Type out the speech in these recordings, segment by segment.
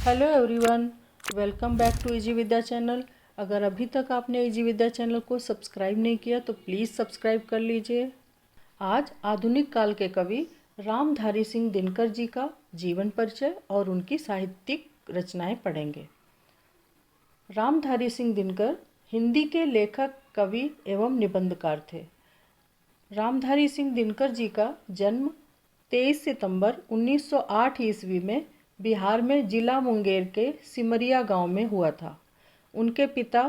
Hello everyone, welcome back to easy Vidya channel. अगर अभी तक आपने इजी विद्या चैनल को सब्सक्राइब नहीं किया तो प्लीज़ सब्सक्राइब कर लीजिए। आज आधुनिक काल के कवि रामधारी सिंह दिनकर जी का जीवन परिचय और उनकी साहित्यिक रचनाएं पढ़ेंगे। रामधारी सिंह दिनकर हिंदी के लेखक, कवि एवं निबंधकार थे। रामधारी सिंह दिनकर जी का जन्म 23 सितंबर 1908 ईस्वी में बिहार में जिला मुंगेर के सिमरिया गांव में हुआ था। उनके पिता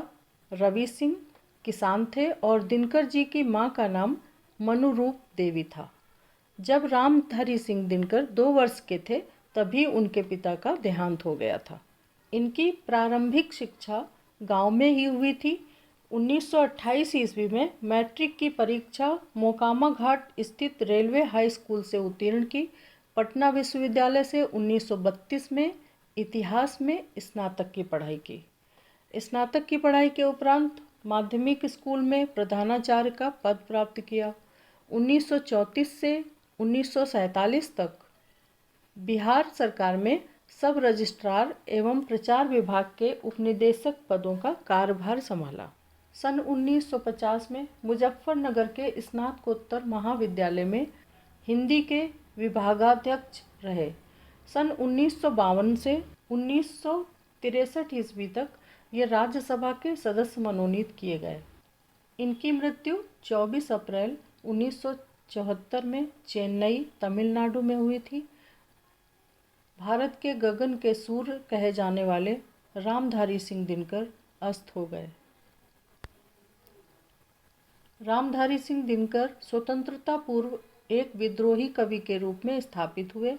रवि सिंह किसान थे और दिनकर जी की मां का नाम मनुरूप देवी था। जब रामधारी सिंह दिनकर 2 वर्ष के थे तभी उनके पिता का देहांत हो गया था। इनकी प्रारंभिक शिक्षा गांव में ही हुई थी। 1928 ईस्वी में मैट्रिक की परीक्षा मोकामा घाट स्थित रेलवे हाई स्कूल से उत्तीर्ण की। पटना विश्वविद्यालय से 1932 में इतिहास में स्नातक की पढ़ाई की। स्नातक की पढ़ाई के उपरांत माध्यमिक स्कूल में प्रधानाचार्य का पद प्राप्त किया। 1934 से 1947 तक बिहार सरकार में सब रजिस्ट्रार एवं प्रचार विभाग के उपनिदेशक पदों का कार्यभार संभाला। सन 1950 में मुजफ्फरनगर के स्नातकोत्तर महाविद्यालय में हिंदी के विभागाध्यक्ष रहे। सन 1952 से 1963 ईस्वी तक ये राज्यसभा के सदस्य मनोनीत किए गए। इनकी मृत्यु 24 अप्रैल 1974 में चेन्नई, तमिलनाडु में हुई थी। भारत के गगन के सूर्य कहे जाने वाले रामधारी सिंह दिनकर अस्त हो गए। रामधारी सिंह दिनकर स्वतंत्रता पूर्व एक विद्रोही कवि के रूप में स्थापित हुए।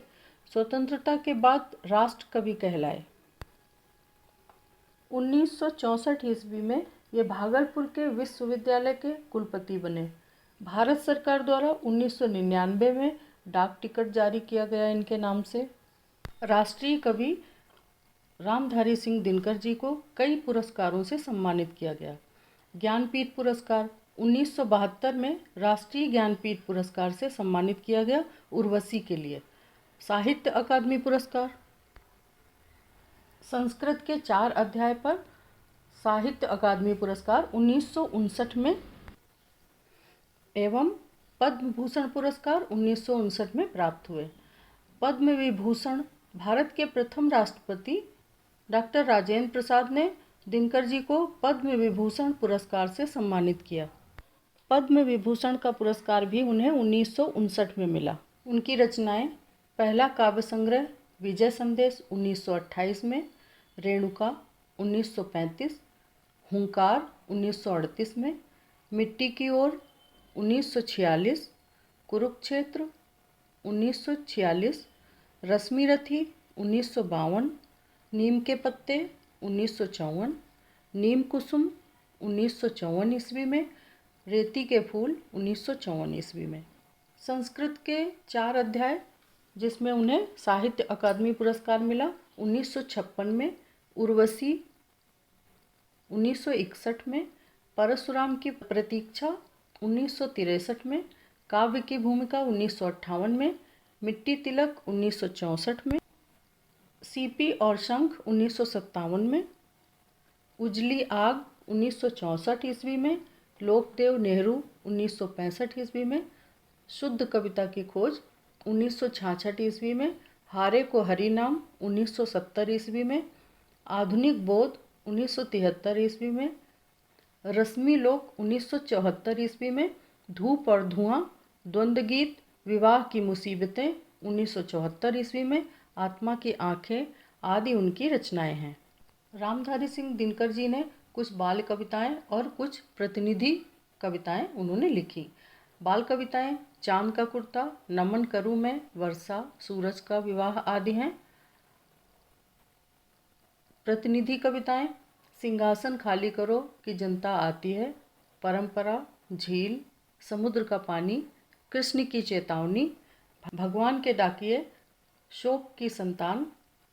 स्वतंत्रता के बाद राष्ट्र कवि कहलाए। 1964 ईस्वी में ये भागलपुर के विश्वविद्यालय के कुलपति बने। भारत सरकार द्वारा 1999 में डाक टिकट जारी किया गया इनके नाम से। राष्ट्रीय कवि रामधारी सिंह दिनकर जी को कई पुरस्कारों से सम्मानित किया गया। ज्ञानपीठ पुरस्कार 1972 में राष्ट्रीय ज्ञानपीठ पुरस्कार से सम्मानित किया गया उर्वशी के लिए। साहित्य अकादमी पुरस्कार, संस्कृत के 4 अध्याय पर साहित्य अकादमी पुरस्कार 1959 में एवं पद्म भूषण पुरस्कार 1959 में प्राप्त हुए। पद्म विभूषण भारत के प्रथम राष्ट्रपति डॉक्टर राजेंद्र प्रसाद ने दिनकर जी को पद्म विभूषण पुरस्कार से सम्मानित किया। पद्म विभूषण का पुरस्कार भी उन्हें 1959 में मिला। उनकी रचनाएं पहला काव्य संग्रह विजय संदेश 1928 में, रेणुका 1935, हुंकार 1938 में, मिट्टी की ओर 1946, कुरुक्षेत्र 1946, रश्मिरथी 1952, नीम के पत्ते 1954, नीम कुसुम 1954 ईस्वी में, रेती के फूल 1954 ईस्वी में। संस्कृत के 4 अध्याय जिसमें उन्हें साहित्य अकादमी पुरस्कार मिला 1956 में, उर्वशी 1961 में, परशुराम की प्रतीक्षा 1963 में, काव्य की भूमिका 1958 में, मिट्टी तिलक 1964 में, सीपी और शंख 1957 में, उजली आग 1964 ईस्वी में, लोकदेव नेहरू 1965 ईस्वी में, शुद्ध कविता की खोज 1966 ईस्वी में, हारे को हरि नाम 1970 ईस्वी में, आधुनिक बोध 1973 ईस्वी में, रश्मि लोक 1974 ईस्वी में, धूप और धुआं, द्वंद्व गीत, विवाह की मुसीबतें 1974 ईस्वी में, आत्मा की आंखें आदि उनकी रचनाएं हैं। रामधारी सिंह दिनकर जी ने कुछ बाल कविताएं और कुछ प्रतिनिधि कविताएं उन्होंने लिखी। बाल कविताएं चांद का कुर्ता, नमन करूं मैं, वर्षा, सूरज का विवाह आदि हैं। प्रतिनिधि कविताएं सिंहासन खाली करो कि जनता आती है, परंपरा, झील, समुद्र का पानी, कृष्ण की चेतावनी, भगवान के डाकिए, शोक की संतान,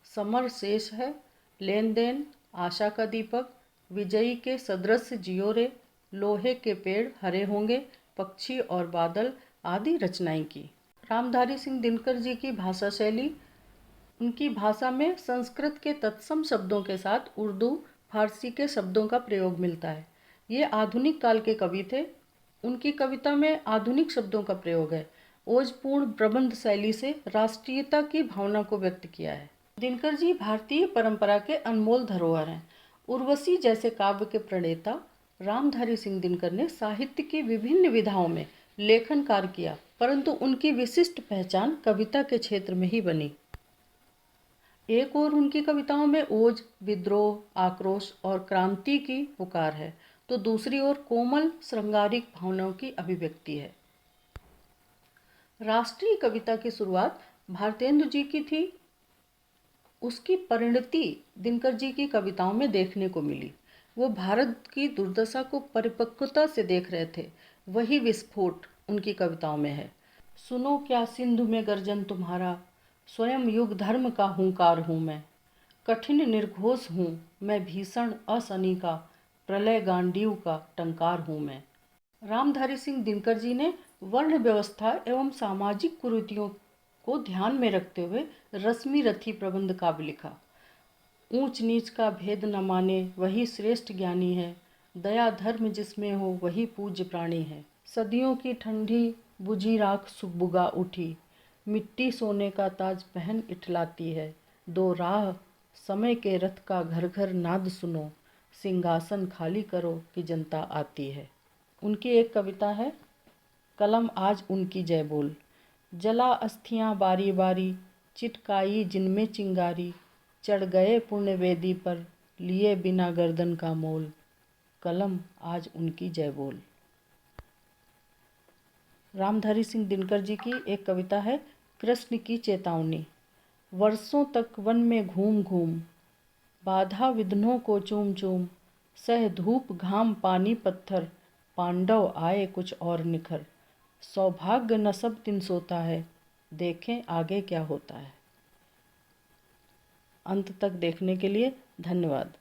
समर शेष है, लेन देन, आशा का दीपक, विजयी के सदृश जियो रे, लोहे के पेड़ हरे होंगे, पक्षी और बादल आदि रचनाएं की। रामधारी सिंह दिनकर जी की भाषा शैली उनकी भाषा में संस्कृत के तत्सम शब्दों के साथ उर्दू फारसी के शब्दों का प्रयोग मिलता है। ये आधुनिक काल के कवि थे। उनकी कविता में आधुनिक शब्दों का प्रयोग है। ओजपूर्ण प्रबंध शैली से राष्ट्रीयता की भावना को व्यक्त किया है। दिनकर जी भारतीय परंपरा के अनमोल धरोहर हैं। उर्वशी जैसे काव्य के प्रणेता रामधारी सिंह दिनकर ने साहित्य की विभिन्न विधाओं में लेखन कार्य किया, परंतु उनकी विशिष्ट पहचान कविता के क्षेत्र में ही बनी। एक ओर उनकी कविताओं में ओज, विद्रोह, आक्रोश और क्रांति की पुकार है, तो दूसरी ओर कोमल श्रृंगारिक भावनाओं की अभिव्यक्ति है। राष्ट्रीय कविता की शुरुआत भारतेंदु जी की थी। उसकी परिणति दिनकर जी की कविताओं में देखने को मिली। वो भारत की दुर्दशा को परिपक्वता से देख रहे थे। वही विस्फोट उनकी कविताओं में है। सुनो क्या सिंधु में गर्जन तुम्हारा, स्वयं युग धर्म का हुंकार हूँ मैं। कठिन निर्घोष हूँ मैं, भीषण असनी का, प्रलय गांडीव का टंकार हूँ मैं। रामधारी सिंह दिनकर जी ने वर्ण व्यवस्था एवं सामाजिक कुरीतियों को ध्यान में रखते हुए रश्मि रथी प्रबंध काव्य लिखा। ऊंच नीच का भेद न माने वही श्रेष्ठ ज्ञानी है, दया धर्म जिसमें हो वही पूज्य प्राणी है। सदियों की ठंडी बुझी राख सुबुगा उठी, मिट्टी सोने का ताज पहन इठलाती है। दो राह समय के रथ का घर घर नाद सुनो, सिंहासन खाली करो कि जनता आती है। उनकी एक कविता है, कलम आज उनकी जय बोल। जला अस्थियां बारी बारी, चिटकाई जिनमें चिंगारी, चढ़ गए पुण्य वेदी पर, लिए बिना गर्दन का मोल। कलम आज उनकी जय बोल। रामधारी सिंह दिनकर जी की एक कविता है, कृष्ण की चेतावनी। वर्षों तक वन में घूम घूम, बाधा विघ्नों को चूम चूम, सह धूप घाम पानी पत्थर, पांडव आए कुछ और निखर। सौभाग्य न सब दिन सोता है, देखें आगे क्या होता है। अंत तक देखने के लिए धन्यवाद।